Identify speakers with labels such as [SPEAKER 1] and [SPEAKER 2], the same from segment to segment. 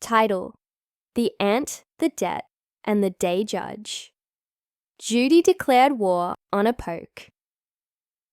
[SPEAKER 1] Title: The Aunt, the Debt, and the Day Judge. Judy declared war on a poke.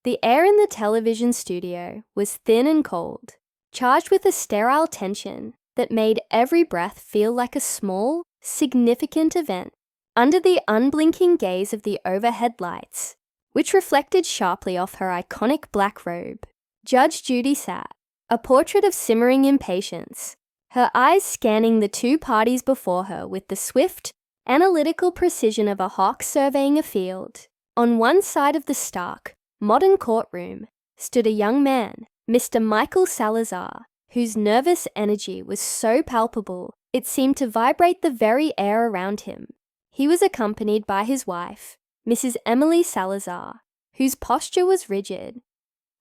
[SPEAKER 1] The air in the television studio was thin and cold, charged with a sterile tension that made every breath feel like a small, significant event. Under the unblinking gaze of the overhead lights, which reflected sharply off her iconic black robe, Judge Judy sat, a portrait of simmering impatience, her eyes scanning the two parties before her with the swift, analytical precision of a hawk surveying a field. On one side of the stark, modern courtroom stood a young man, Mr. Michael Salazar, whose nervous energy was so palpable it seemed to vibrate the very air around him. He was accompanied by his wife, Mrs. Emily Salazar, whose posture was rigid,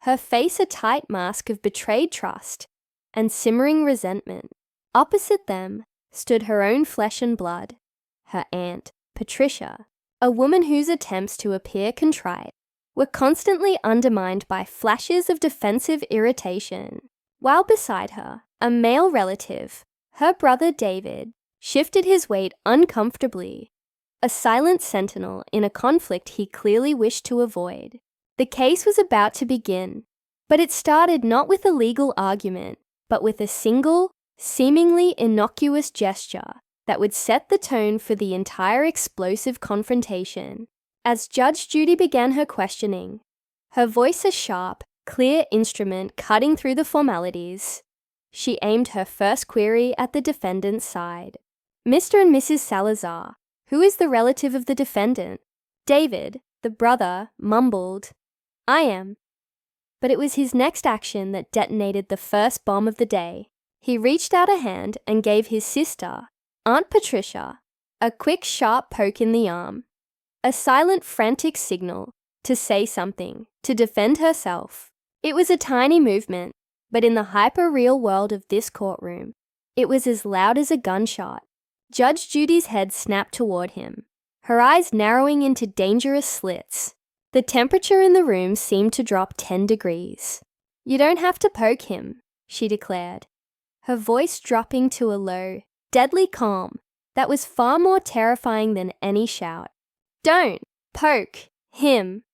[SPEAKER 1] her face a tight mask of betrayed trust and simmering resentment. Opposite them stood her own flesh and blood, her aunt, Patricia, a woman whose attempts to appear contrite were constantly undermined by flashes of defensive irritation, while beside her, a male relative, her brother David, shifted his weight uncomfortably, a silent sentinel in a conflict he clearly wished to avoid. The case was about to begin, but it started not with a legal argument, but with a single, seemingly innocuous gesture that would set the tone for the entire explosive confrontation. As Judge Judy began her questioning, her voice a sharp, clear instrument cutting through the formalities, she aimed her first query at the defendant's side. Mr. and Mrs. Salazar, who is the relative of the defendant? David, the brother, mumbled, "I am." But it was his next action that detonated the first bomb of the day. He reached out a hand and gave his sister, Aunt Patricia, a quick, sharp poke in the arm, a silent, frantic signal to say something, to defend herself. It was a tiny movement, but in the hyper-real world of this courtroom, it was as loud as a gunshot. Judge Judy's head snapped toward him, her eyes narrowing into dangerous slits. The temperature in the room seemed to drop 10 degrees. "You don't have to poke him," she declared, her voice dropping to a low, deadly calm that was far more terrifying than any shout. "Don't poke him."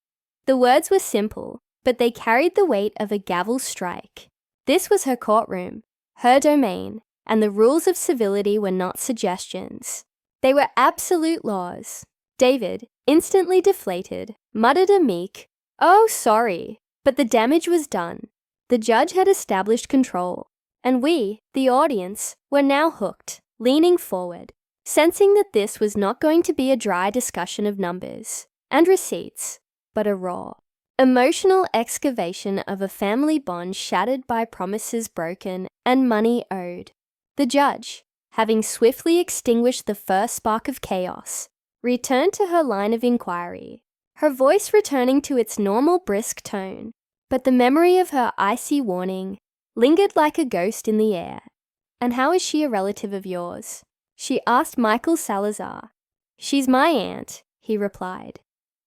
[SPEAKER 1] The words were simple, but they carried the weight of a gavel strike. This was her courtroom, her domain, and the rules of civility were not suggestions. They were absolute laws. David, instantly deflated, muttered a meek, "Oh, sorry," but the damage was done. The judge had established control, and we, the audience, were now hooked, leaning forward, sensing that this was not going to be a dry discussion of numbers and receipts, but a raw, emotional excavation of a family bond shattered by promises broken and money owed. The judge, having swiftly extinguished the first spark of chaos, returned to her line of inquiry, her voice returning to its normal brisk tone, but the memory of her icy warning lingered like a ghost in the air. "And how is she a relative of yours?" she asked Michael Salazar. "She's my aunt," he replied,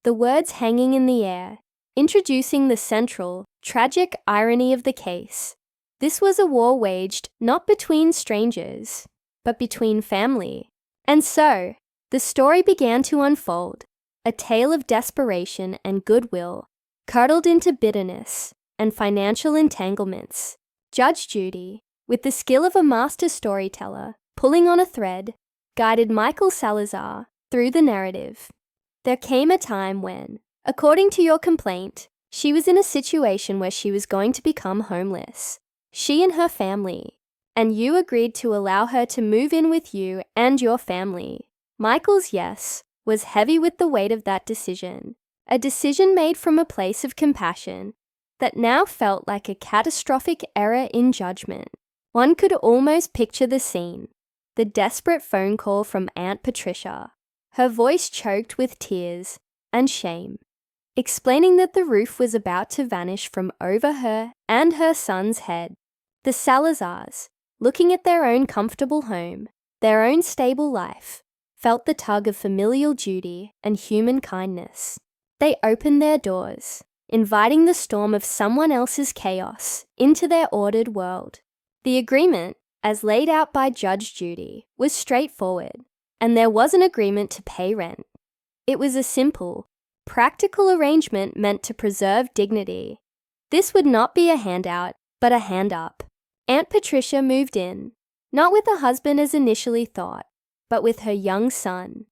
[SPEAKER 1] the words hanging in the air, introducing the central, tragic irony of the case. This was a war waged not between strangers, but between family. And so, the story began to unfold, a tale of desperation and goodwill, curdled into bitterness and financial entanglements. Judge Judy, with the skill of a master storyteller, pulling on a thread, guided Michael Salazar through the narrative. There came a time when, according to your complaint, she was in a situation where she was going to become homeless, she and her family, and you agreed to allow her to move in with you and your family. Michael's yes was heavy with the weight of that decision, a decision made from a place of compassion that now felt like a catastrophic error in judgment. One could almost picture the scene, the desperate phone call from Aunt Patricia, her voice choked with tears and shame, explaining that the roof was about to vanish from over her and her son's head. The Salazars, looking at their own comfortable home, their own stable life, felt the tug of familial duty and human kindness. They opened their doors, inviting the storm of someone else's chaos into their ordered world. The agreement, as laid out by Judge Judy, was straightforward, and there was an agreement to pay rent. It was a simple, practical arrangement meant to preserve dignity. This would not be a handout, but a hand-up. Aunt Patricia moved in, not with a husband as initially thought, but with her young son,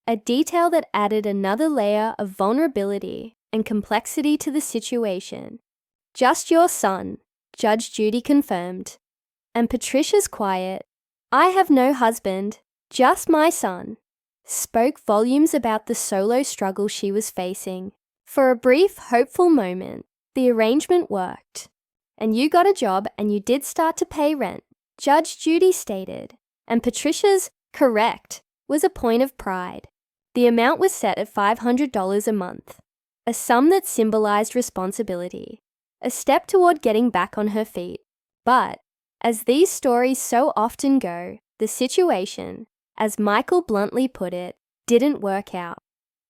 [SPEAKER 1] a detail that added another layer of vulnerability and complexity to the situation. "Just your son," Judge Judy confirmed. And Patricia's quiet, "I have no husband, just my son," spoke volumes about the solo struggle she was facing. For a brief, hopeful moment, the arrangement worked. "And you got a job and you did start to pay rent," Judge Judy stated. And Patricia's "correct" was a point of pride. The amount was set at $500 a month, a sum that symbolized responsibility, a step toward getting back on her feet. But, as these stories so often go, the situation, as Michael bluntly put it, didn't work out.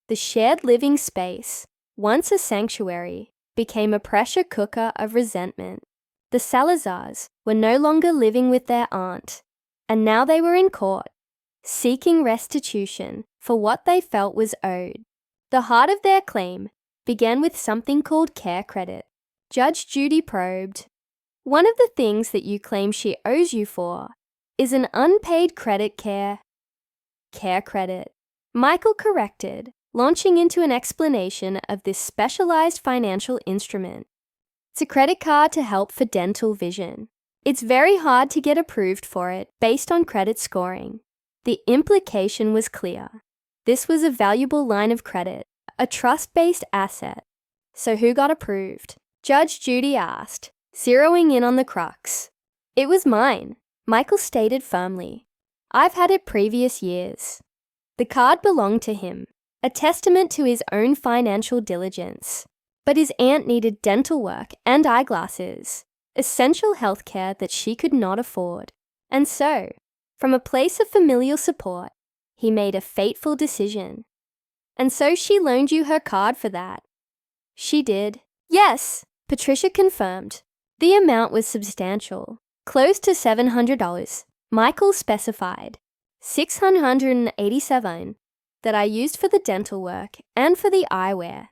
[SPEAKER 1] The shared living space, once a sanctuary, became a pressure cooker of resentment. The Salazars were no longer living with their aunt, and now they were in court, seeking restitution for what they felt was owed. The heart of their claim began with something called care credit. Judge Judy probed, "One of the things that you claim she owes you for is an unpaid care credit." Michael corrected, launching into an explanation of this specialized financial instrument. "It's a credit card to help for dental vision. It's very hard to get approved for it based on credit scoring." The implication was clear. This was a valuable line of credit, a trust-based asset. "So who got approved?" Judge Judy asked, zeroing in on the crux. "It was mine," Michael stated firmly. "I've had it previous years." The card belonged to him, a testament to his own financial diligence. But his aunt needed dental work and eyeglasses, essential healthcare that she could not afford. And so, from a place of familial support, he made a fateful decision. "And so she loaned you her card for that?" "She did." "Yes," Patricia confirmed. The amount was substantial, close to $700. Michael specified, $687 that I used for the dental work and for the eyewear.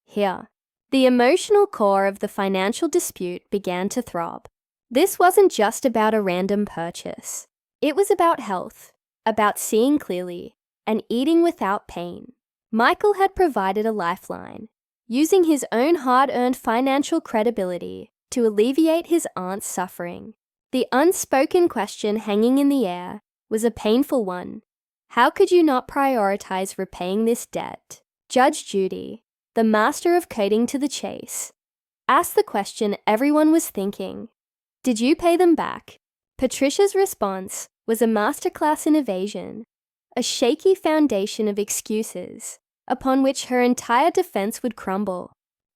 [SPEAKER 1] Here, the emotional core of the financial dispute began to throb. This wasn't just about a random purchase. It was about health, about seeing clearly, and eating without pain. Michael had provided a lifeline, using his own hard-earned financial credibility to alleviate his aunt's suffering. The unspoken question hanging in the air was a painful one. How could you not prioritize repaying this debt? Judge Judy, the master of cutting to the chase, asked the question everyone was thinking. Did you pay them back? Patricia's response was a masterclass in evasion, a shaky foundation of excuses upon which her entire defense would crumble.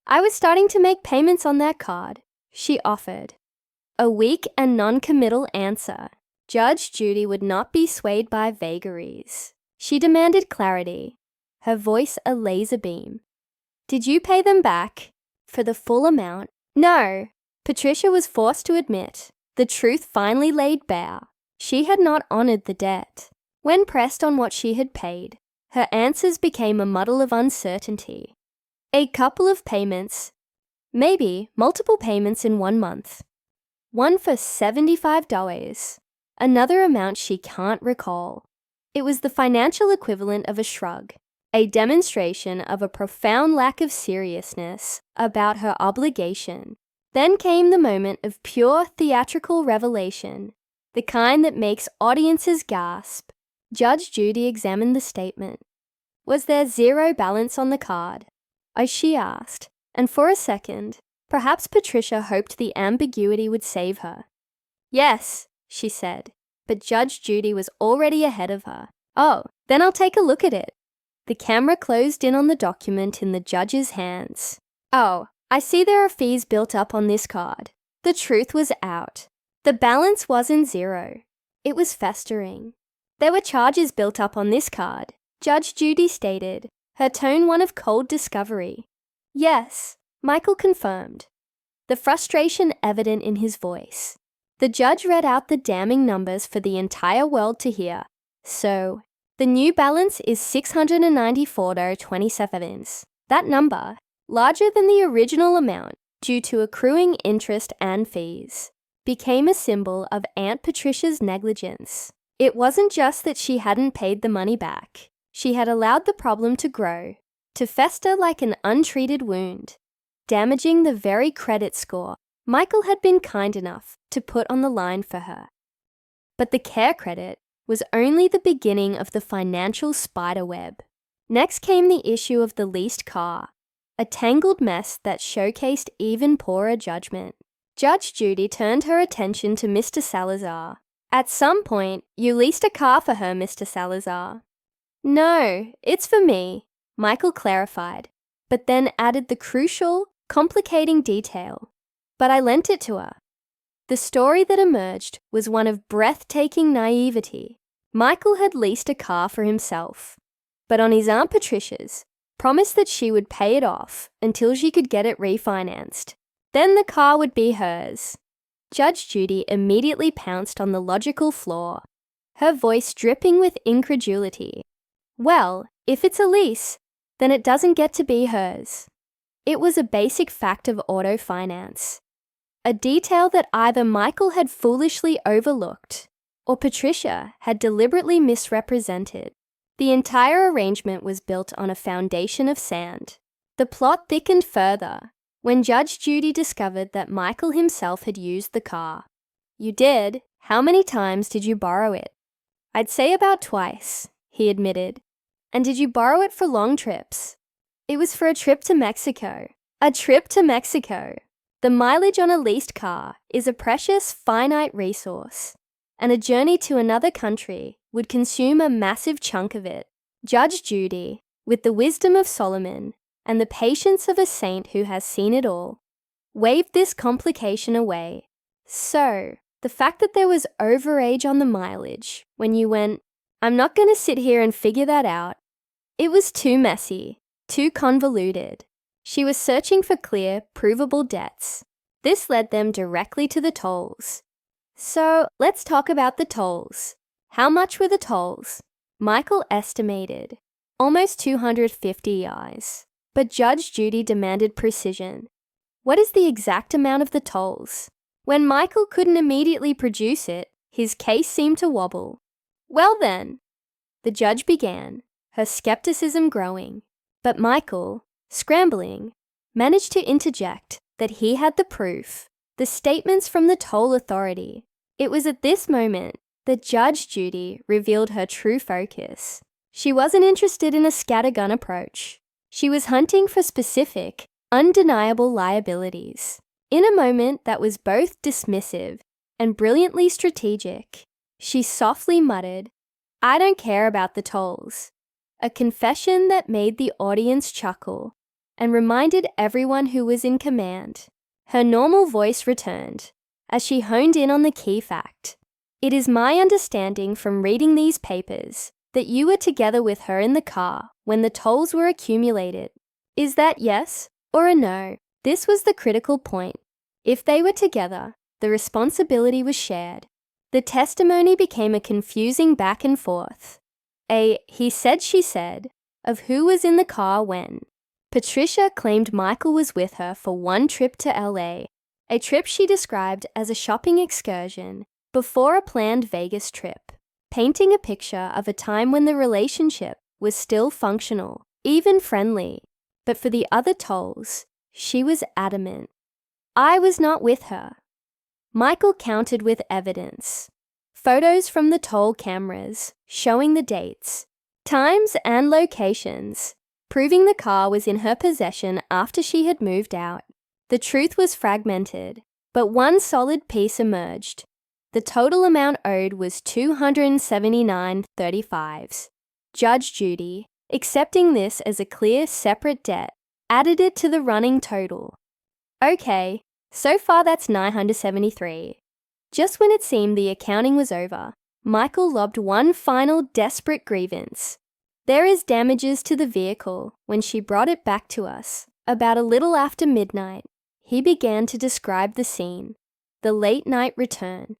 [SPEAKER 1] I was starting to make payments on that card, she offered. A weak and non-committal answer. Judge Judy would not be swayed by vagaries. She demanded clarity, her voice a laser beam. Did you pay them back? For the full amount? No, Patricia was forced to admit. The truth finally laid bare. She had not honored the debt. When pressed on what she had paid, her answers became a muddle of uncertainty. A couple of payments, maybe multiple payments in 1 month. One for $75, another amount she can't recall. It was the financial equivalent of a shrug, a demonstration of a profound lack of seriousness about her obligation. Then came the moment of pure theatrical revelation, the kind that makes audiences gasp. Judge Judy examined the statement. Was there zero balance on the card? She asked, and for a second, perhaps Patricia hoped the ambiguity would save her. Yes, she said, but Judge Judy was already ahead of her. Oh, then I'll take a look at it. The camera closed in on the document in the judge's hands. Oh, I see there are fees built up on this card. The truth was out. The balance wasn't zero. It was festering. There were charges built up on this card, Judge Judy stated, her tone one of cold discovery. Yes, Michael confirmed, the frustration evident in his voice. The judge read out the damning numbers for the entire world to hear. So, the new balance is $694.27. That number, larger than the original amount due to accruing interest and fees, became a symbol of Aunt Patricia's negligence. It wasn't just that she hadn't paid the money back. She had allowed the problem to grow, to fester like an untreated wound, damaging the very credit score Michael had been kind enough to put on the line for her. But the care credit was only the beginning of the financial spiderweb. Next came the issue of the leased car, a tangled mess that showcased even poorer judgment. Judge Judy turned her attention to Mr. Salazar. At some point, you leased a car for her, Mr. Salazar. No, it's for me, Michael clarified, but then added the crucial, complicating detail. But I lent it to her. The story that emerged was one of breathtaking naivety. Michael had leased a car for himself, but on his Aunt Patricia's, promised that she would pay it off until she could get it refinanced. Then the car would be hers. Judge Judy immediately pounced on the logical flaw, her voice dripping with incredulity. Well, if it's a lease, then it doesn't get to be hers. It was a basic fact of auto finance, a detail that either Michael had foolishly overlooked or Patricia had deliberately misrepresented. The entire arrangement was built on a foundation of sand. The plot thickened further when Judge Judy discovered that Michael himself had used the car. You did? How many times did you borrow it? I'd say about twice, he admitted. And did you borrow it for long trips? It was for a trip to Mexico. A trip to Mexico. The mileage on a leased car is a precious, finite resource, and a journey to another country would consume a massive chunk of it. Judge Judy, with the wisdom of Solomon and the patience of a saint who has seen it all, waved this complication away. So, the fact that there was overage on the mileage when you went, I'm not going to sit here and figure that out, it was too messy, too convoluted. She was searching for clear, provable debts. This led them directly to the tolls. So, let's talk about the tolls. How much were the tolls? Michael estimated almost 250 eyes. But Judge Judy demanded precision. What is the exact amount of the tolls? When Michael couldn't immediately produce it, his case seemed to wobble. Well then, the judge began, her skepticism growing. But Michael, scrambling, managed to interject that he had the proof, the statements from the toll authority. It was at this moment that Judge Judy revealed her true focus. She wasn't interested in a scattergun approach. She was hunting for specific, undeniable liabilities. In a moment that was both dismissive and brilliantly strategic, she softly muttered, I don't care about the tolls. A confession that made the audience chuckle and reminded everyone who was in command. Her normal voice returned as she honed in on the key fact. It is my understanding from reading these papers that you were together with her in the car when the tolls were accumulated. Is that yes or a no? This was the critical point. If they were together, the responsibility was shared. The testimony became a confusing back and forth. A he said, she said of who was in the car when. Patricia claimed Michael was with her for one trip to LA, a trip she described as a shopping excursion before a planned Vegas trip, painting a picture of a time when the relationship was still functional, even friendly. But for the other tolls, she was adamant. I was not with her. Michael countered with evidence. Photos from the toll cameras showing the dates, times and locations, proving the car was in her possession after she had moved out. The truth was fragmented, but one solid piece emerged. The total amount owed was $279.35. Judge Judy, accepting this as a clear, separate debt, added it to the running total. Okay, so far that's $973. Just when it seemed the accounting was over, Michael lobbed one final desperate grievance. There is damages to the vehicle when she brought it back to us. About a little after midnight, he began to describe the scene. the late-night return,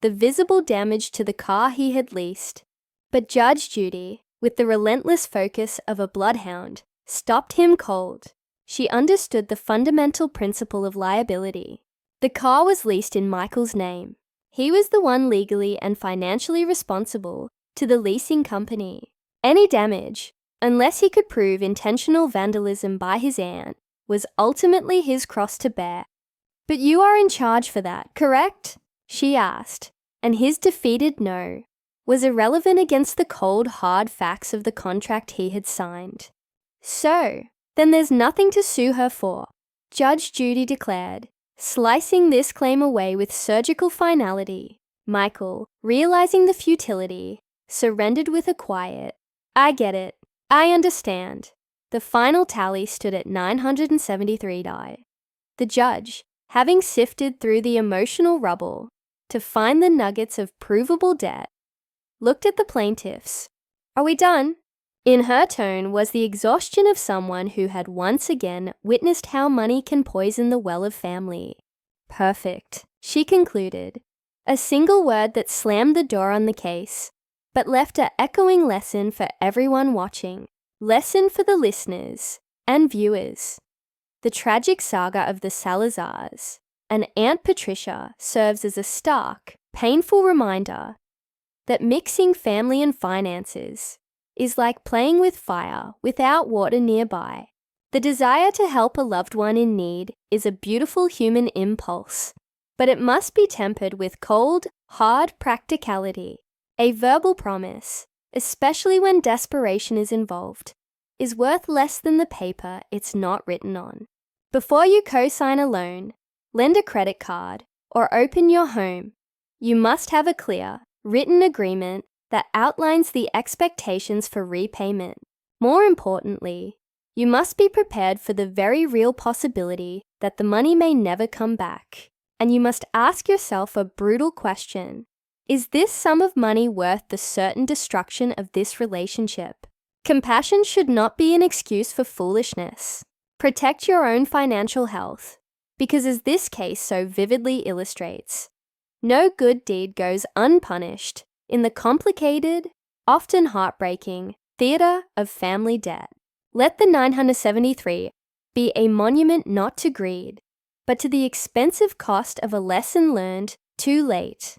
[SPEAKER 1] the visible damage to the car he had leased. But Judge Judy, with the relentless focus of a bloodhound, stopped him cold. She understood the fundamental principle of liability. The car was leased in Michael's name. He was the one legally and financially responsible to the leasing company. Any damage, unless he could prove intentional vandalism by his aunt, was ultimately his cross to bear. "But you are in charge for that, correct?" she asked, and his defeated no was irrelevant against the cold, hard facts of the contract he had signed. "So, then there's nothing to sue her for," Judge Judy declared, slicing this claim away with surgical finality. Michael, realizing the futility, surrendered with a quiet, "I get it. I understand." The final tally stood at $973. The judge, having sifted through the emotional rubble to find the nuggets of provable debt, looked at the plaintiffs. "Are we done?" In her tone was the exhaustion of someone who had once again witnessed how money can poison the well of family. "Perfect," she concluded, a single word that slammed the door on the case, but left an echoing lesson for everyone watching, lesson for the listeners and viewers. The tragic saga of the Salazars and Aunt Patricia serves as a stark, painful reminder that mixing family and finances is like playing with fire without water nearby. The desire to help a loved one in need is a beautiful human impulse, but it must be tempered with cold, hard practicality. A verbal promise, especially when desperation is involved, is worth less than the paper it's not written on. Before you co-sign a loan, lend a credit card, or open your home, you must have a clear, written agreement that outlines the expectations for repayment. More importantly, you must be prepared for the very real possibility that the money may never come back. And you must ask yourself a brutal question: is this sum of money worth the certain destruction of this relationship? Compassion should not be an excuse for foolishness. Protect your own financial health, because as this case so vividly illustrates, no good deed goes unpunished in the complicated, often heartbreaking, theater of family debt. Let the 973 be a monument not to greed, but to the expensive cost of a lesson learned too late.